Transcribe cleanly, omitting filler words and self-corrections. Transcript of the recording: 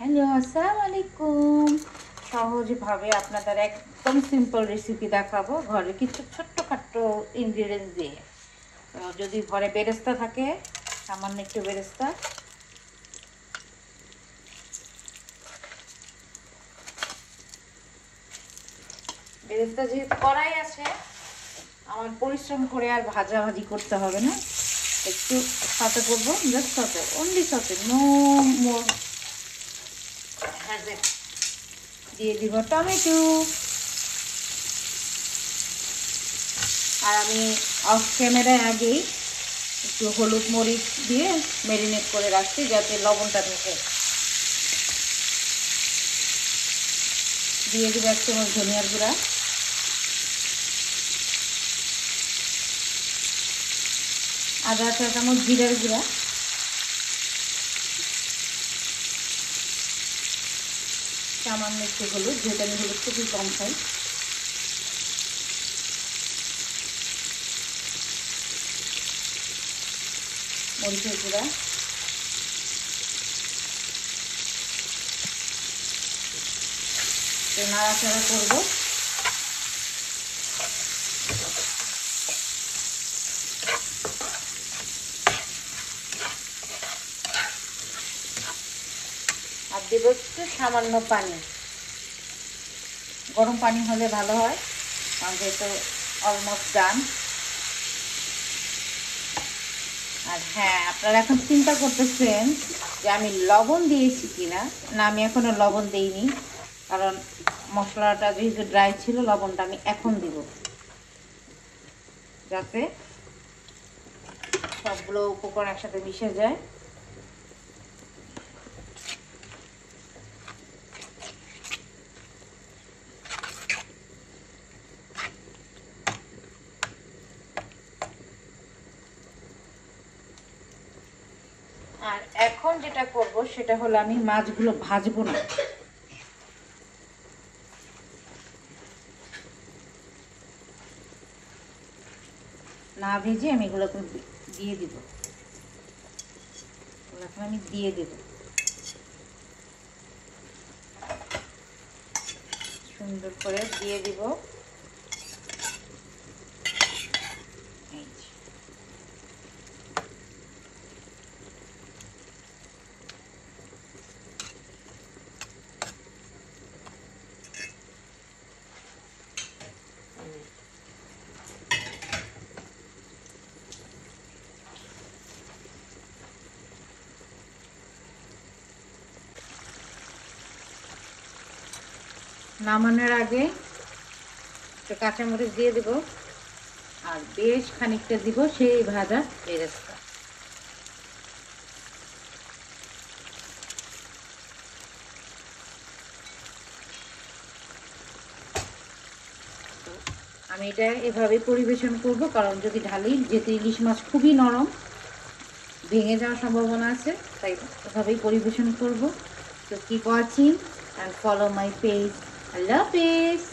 Hello, আসসালামু আলাইকুম। সহজভাবে আপনাদের একদম সিম্পল রেসিপি দেখাবো ঘরে কিছু ছোট্টখাট্ট ইনগ্রিডিয়েন্টস দিয়ে। যদি ঘরে বেরেস্তা থাকে, সামান্য একটু বেরেস্তা, বেরেস্তা যেহেতু কড়াই আছে, আমার পরিশ্রম করে আর ভাজাভাজি করতে হবে না। একটু সাথে করবো, জাস্ট সাথে, অনলি সাথে, নো মোর হ্যাজেল। দিয়ে দিব টমেটো। আর আমি অফ ক্যামেরায় আগেই একটু হলুদ মরিচ দিয়ে ম্যারিনেট করে রাখছি যাতে লবণটা ঢোকে। দিয়ে দিব 1 চামচ ধনিয়ার গুঁড়া, আধা চা চামচ জিরার গুঁড়া, সামান্য একটু হলুদ, যেটা আমি হলুদ খুবই কম খাই, মরিচের গুঁড়া, নাড়াচাড়া করবো। আর দেব একটু সামান্য পানি, গরম পানি হলে ভালো হয়, কারণ যেহেতু অলমোস্ট ডান। আর হ্যাঁ, আপনারা এখন চিন্তা করতেছেন যে আমি লবণ দিয়েছি কিনা। না, আমি এখনো লবণ দিইনি, কারণ মশলাটা যেহেতু ড্রাই ছিল, লবণটা আমি এখন দিব যাতে সবগুলো উপকরণ একসাথে মিশে যায়। আর এখন যেটা করব সেটা হলো আমি মাছগুলো ভাজবো না, না ভেজে আমি এগুলোকে দিয়ে দিব। এখন আমি দিয়ে দেব, সুন্দর করে দিয়ে দিব। নামানোর আগে একটু কাঁচামরিচ দিয়ে দিব, আর বেশ খানিকটা দিব সেই ভাজা বেরেস্তা। আমি এটা এভাবে পরিবেশন করব, কারণ যদি ঢালি, যেহেতু ইলিশ মাছ খুবই নরম, ভেঙে যাওয়ার সম্ভাবনা আছে, তাই এভাবেই পরিবেশন করব। তো keep watching and follow my page. I love this.